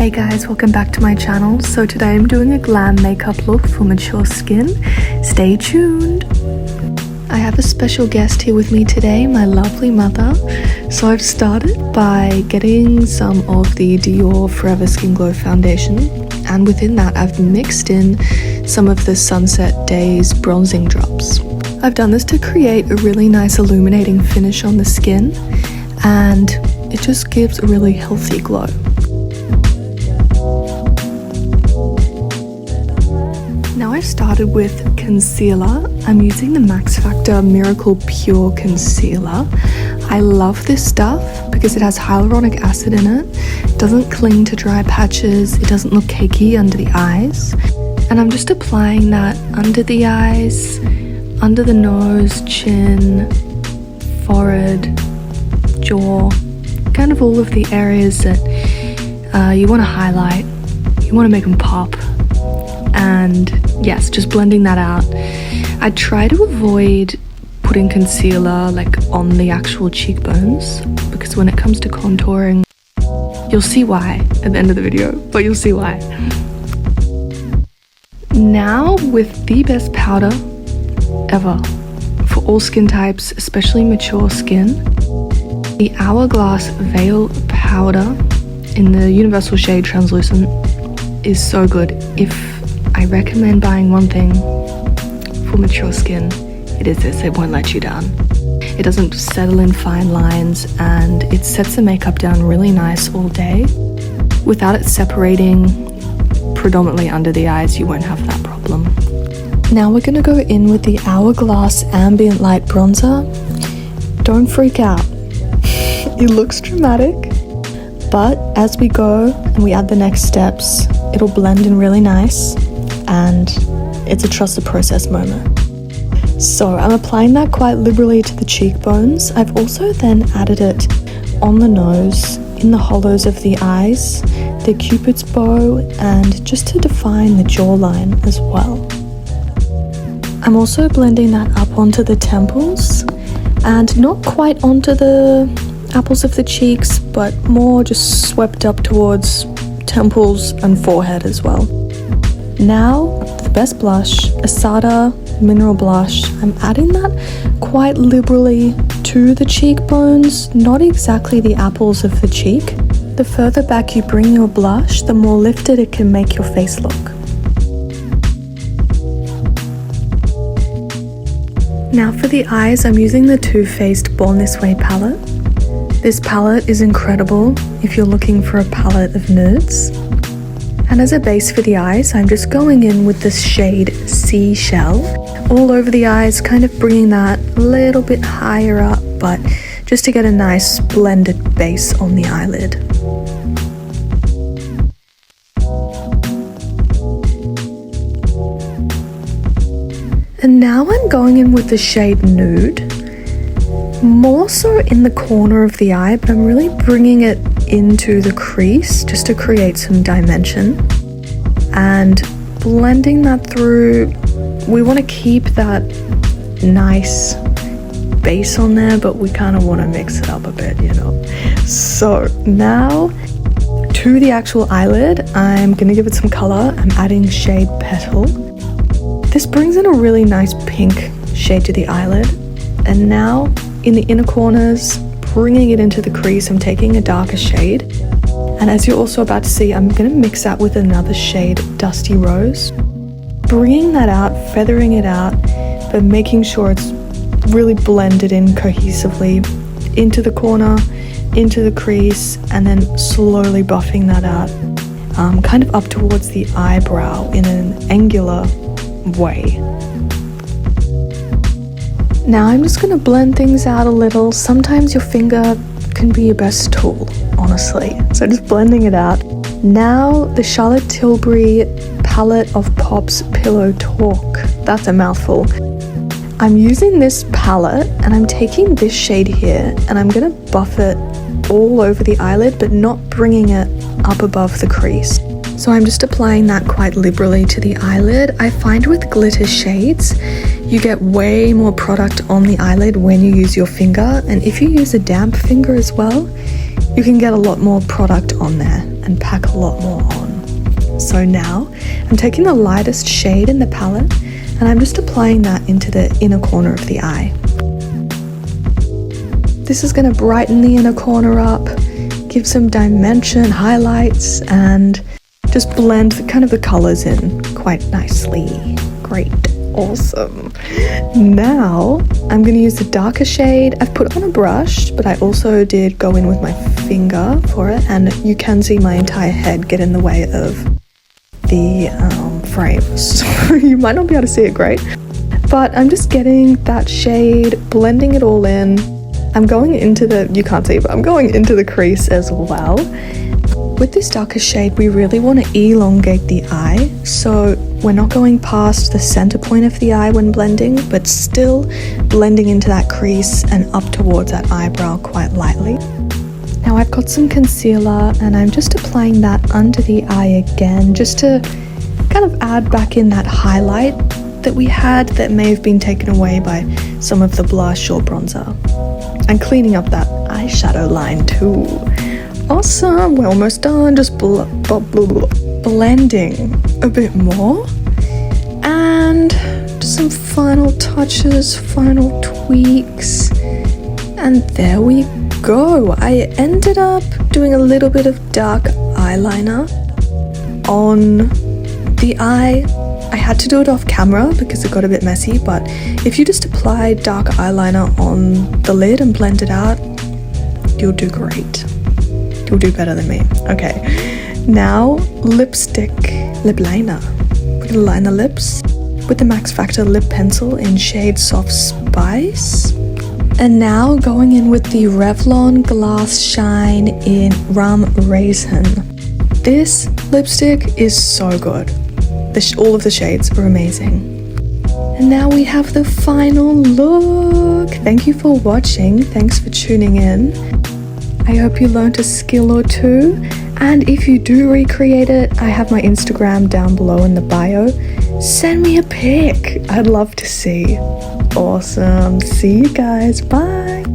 Hey guys, welcome back to my channel. So today I'm doing a glam makeup look for mature skin. Stay tuned. I have a special guest here with me today, my lovely mother. So I've started by getting some of the Dior Forever Skin Glow foundation, and within that I've mixed in some of the Sunset Days bronzing drops. I've done this to create a really nice illuminating finish on the skin, and it just gives a really healthy glow. Now I've started with concealer. I'm using the Max Factor Miracle Pure Concealer. I love this stuff because it has hyaluronic acid in it. It doesn't cling to dry patches. It doesn't look cakey under the eyes. And I'm just applying that under the eyes, under the nose, chin, forehead, jaw, kind of all of the areas that you want to highlight, you want to make them pop. And yes, just blending that out. I try to avoid putting concealer like on the actual cheekbones, because when it comes to contouring, you'll see why at the end of the video, but you'll see why. Now with the best powder ever for all skin types, especially mature skin, the Hourglass Veil Powder in the universal shade Translucent is so good. If I recommend buying one thing for mature skin, it is this. It won't let you down. It doesn't settle in fine lines, and it sets the makeup down really nice all day. Without it separating predominantly under the eyes, you won't have that problem. Now we're going to go in with the Hourglass Ambient Light Bronzer. Don't freak out. It looks dramatic, but as we go and we add the next steps, it'll blend in really nice, and it's a trust the process moment. So I'm applying that quite liberally to the cheekbones. I've also then added it on the nose, in the hollows of the eyes, the cupid's bow, and just to define the jawline as well. I'm also blending that up onto the temples, and not quite onto the apples of the cheeks, but more just swept up towards temples and forehead as well. Now, the best blush, Asada Mineral Blush. I'm adding that quite liberally to the cheekbones, not exactly the apples of the cheek. The further back you bring your blush, the more lifted it can make your face look. Now for the eyes, I'm using the Too Faced Born This Way palette. This palette is incredible if you're looking for a palette of nudes. And as a base for the eyes, I'm just going in with this shade Seashell all over the eyes, kind of bringing that a little bit higher up, but just to get a nice blended base on the eyelid. And now I'm going in with the shade Nude. More so in the corner of the eye, but I'm really bringing it into the crease just to create some dimension and blending that through. We want to keep that nice base on there, but we kind of want to mix it up a bit, you know. So now to the actual eyelid, I'm going to give it some color. I'm adding shade Petal. This brings in a really nice pink shade to the eyelid. And now in the inner corners, bringing it into the crease, I'm taking a darker shade. And as you're also about to see, I'm going to mix that with another shade, Dusty Rose. Bringing that out, feathering it out, but making sure it's really blended in cohesively into the corner, into the crease, and then slowly buffing that out, kind of up towards the eyebrow in an angular way. Now I'm just going to blend things out a little. Sometimes your finger can be your best tool, honestly. So just blending it out. Now the Charlotte Tilbury Palette of Pops Pillow Talk. That's a mouthful. I'm using this palette and I'm taking this shade here and I'm going to buff it all over the eyelid, but not bringing it up above the crease. So I'm just applying that quite liberally to the eyelid. I find with glitter shades, you get way more product on the eyelid when you use your finger, and if you use a damp finger as well, you can get a lot more product on there, and pack a lot more on. So now I'm taking the lightest shade in the palette and I'm just applying that into the inner corner of the eye. This is going to brighten the inner corner up, give some dimension, highlights, and just blend the colors in quite nicely. Great. Awesome. Now I'm going to use the darker shade. I've put on a brush, but I also did go in with my finger for it, and you can see my entire head get in the way of the frame, so you might not be able to see it great, but I'm just getting that shade, blending it all in. I'm going into the, you can't see, but I'm going into the crease as well. With this darker shade, we really want to elongate the eye, so we're not going past the center point of the eye when blending, but still blending into that crease and up towards that eyebrow quite lightly. Now I've got some concealer and I'm just applying that under the eye again, just to kind of add back in that highlight that we had that may have been taken away by some of the blush or bronzer. And cleaning up that eyeshadow line too. Awesome, we're almost done. Just blending a bit more. And just some final touches, final tweaks. And there we go. I ended up doing a little bit of dark eyeliner on the eye. I had to do it off camera because it got a bit messy, but if you just apply dark eyeliner on the lid and blend it out, you'll do great. You'll do better than me. Okay, now lipstick, lip liner. We're gonna line the lips with the Max Factor lip pencil in shade Soft Spice. And now going in with the Revlon Glass Shine in Rum Raisin. This lipstick is so good. All of the shades are amazing. And now we have the final look. Thank you for watching. Thanks for tuning in. I hope you learned a skill or two. And if you do recreate it, I have my Instagram down below in the bio. Send me a pic. I'd love to see. Awesome. See you guys. Bye.